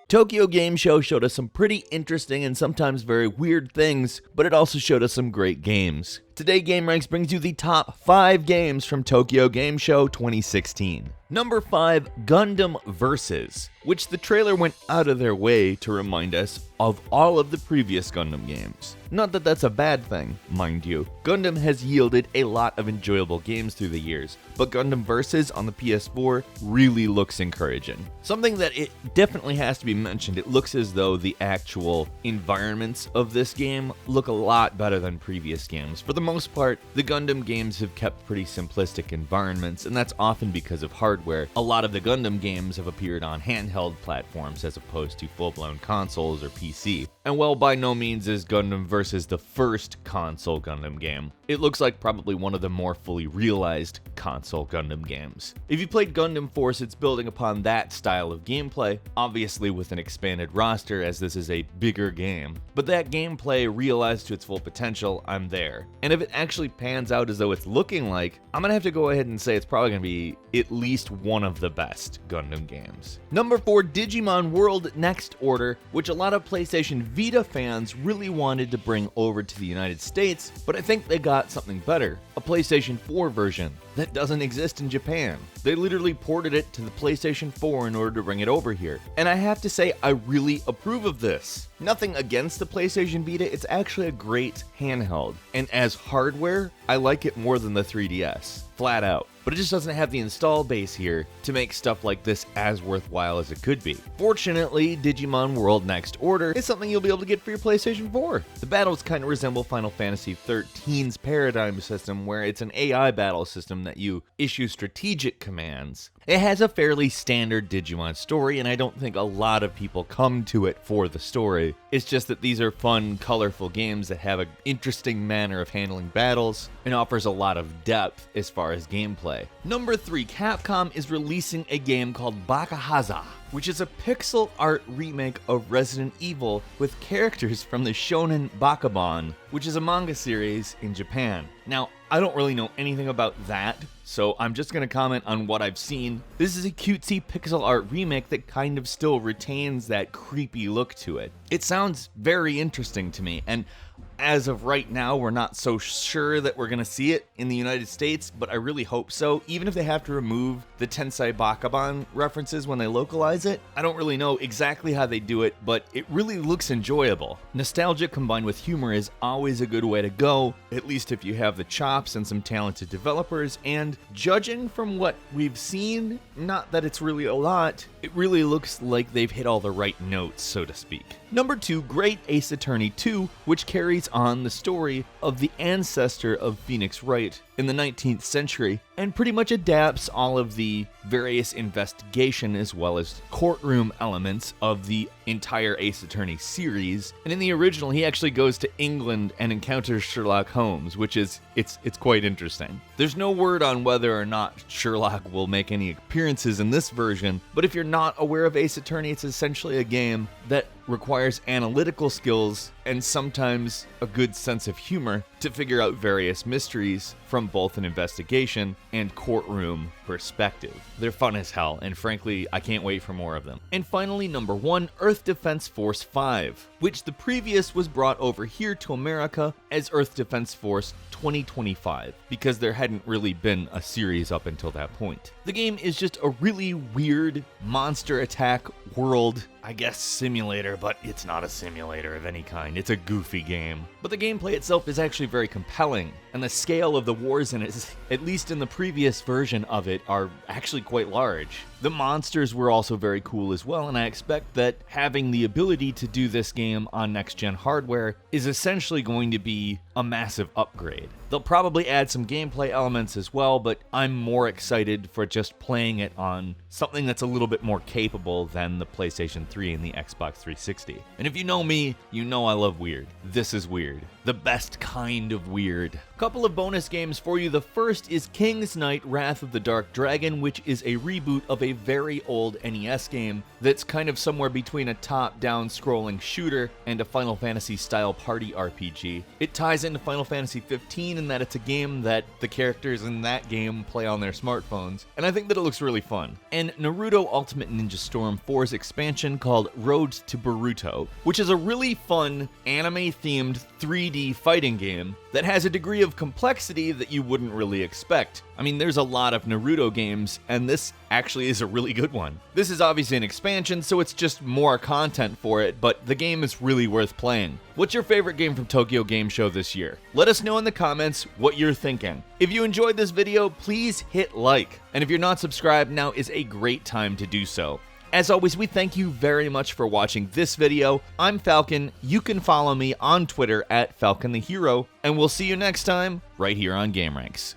Tokyo Game Show showed us some pretty interesting and sometimes very weird things, but it also showed us some great games. Today, GameRanks brings you the top 5 games from Tokyo Game Show 2016. Number 5, Gundam Versus, which the trailer went out of their way to remind us of all of the previous Gundam games. Not that that's a bad thing, mind you. Gundam has yielded a lot of enjoyable games through the years, but Gundam Versus on the PS4 really looks encouraging. Something that it definitely has to be mentioned, it looks as though the actual environments of this game look a lot better than previous games. For the most part, the Gundam games have kept pretty simplistic environments, and that's often because of hardware. A lot of the Gundam games have appeared on handheld platforms as opposed to full-blown consoles or PC. And while by no means is Gundam Versus the first console Gundam game, it looks like probably one of the more fully realized console Gundam games. If you played Gundam Force, it's building upon that style of gameplay, obviously with an expanded roster as this is a bigger game. But that gameplay realized to its full potential, I'm there. And if it actually pans out as though it's looking like, I'm gonna have to go ahead and say it's probably gonna be at least one of the best Gundam games. Number 4, Digimon World Next Order, which a lot of PlayStation Vita fans really wanted to bring over to the United States, but I think they got something better, a PlayStation 4 version that doesn't exist in Japan. They literally ported it to the PlayStation 4 in order to bring it over here. And I have to say, I really approve of this. Nothing against the PlayStation Vita, it's actually a great handheld. And as hardware, I like it more than the 3DS, flat out. But it just doesn't have the install base here to make stuff like this as worthwhile as it could be. Fortunately, Digimon World Next Order is something you'll be able to get for your PlayStation 4. The battles kind of resemble Final Fantasy XIII's paradigm system, where it's an AI battle system that you issue strategic commands. It has a fairly standard Digimon story, and I don't think a lot of people come to it for the story. It's just that these are fun, colorful games that have an interesting manner of handling battles and offers a lot of depth as far as gameplay. Number 3, Capcom is releasing a game called Bakahaza, which is a pixel art remake of Resident Evil with characters from the Shonen Bakabon, which is a manga series in Japan. Now, I don't really know anything about that, so I'm just going to comment on what I've seen. This is a cutesy pixel art remake that kind of still retains that creepy look to it. It sounds very interesting to me, and as of right now, we're not so sure that we're going to see it in the United States, but I really hope so. Even if they have to remove the Tensei Bakabon references when they localize it, I don't really know exactly how they do it, but it really looks enjoyable. Nostalgia combined with humor is always a good way to go, at least if you have the chops and some talented developers, and judging from what we've seen, not that it's really a lot, it really looks like they've hit all the right notes, so to speak. Number 2, Great Ace Attorney 2, which carries on the story of the ancestor of Phoenix Wright in the 19th century, and pretty much adapts all of the various investigation as well as courtroom elements of the entire Ace Attorney series. And in the original, he actually goes to England and encounters Sherlock Holmes, which is, it's quite interesting. There's no word on whether or not Sherlock will make any appearances in this version, but if you're not aware of Ace Attorney, it's essentially a game that requires analytical skills and sometimes a good sense of humor to figure out various mysteries from both an investigation and courtroom perspective. They're fun as hell, and frankly, I can't wait for more of them. And finally, number 1, Earth Defense Force 5, which the previous was brought over here to America as Earth Defense Force 2025, because there hadn't really been a series up until that point. The game is just a really weird monster attack world, I guess simulator, but it's not a simulator of any kind. It's a goofy game. But the gameplay itself is actually very compelling, and the scale of the wars in it, at least in the previous version of it, are actually quite large. The monsters were also very cool as well, and I expect that having the ability to do this game on next-gen hardware is essentially going to be a massive upgrade. They'll probably add some gameplay elements as well, but I'm more excited for just playing it on something that's a little bit more capable than the PlayStation PS3 and the Xbox 360. And if you know me, you know I love weird. This is weird. The best kind of weird. Couple of bonus games for you. The first is King's Knight Wrath of the Dark Dragon, which is a reboot of a very old NES game that's kind of somewhere between a top-down scrolling shooter and a Final Fantasy-style party RPG. It ties into Final Fantasy 15 in that it's a game that the characters in that game play on their smartphones, and I think that it looks really fun. And Naruto Ultimate Ninja Storm 4's expansion called Road to Boruto, which is a really fun anime-themed 3D fighting game that has a degree of complexity that you wouldn't really expect. I mean, there's a lot of Naruto games, and this actually is a really good one. This is obviously an expansion, so it's just more content for it, but the game is really worth playing. What's your favorite game from Tokyo Game Show this year? Let us know in the comments what you're thinking. If you enjoyed this video, please hit like, and if you're not subscribed, now is a great time to do so. As always, we thank you very much for watching this video. I'm Falcon. You can follow me on Twitter at FalconTheHero, and we'll see you next time right here on GameRanks.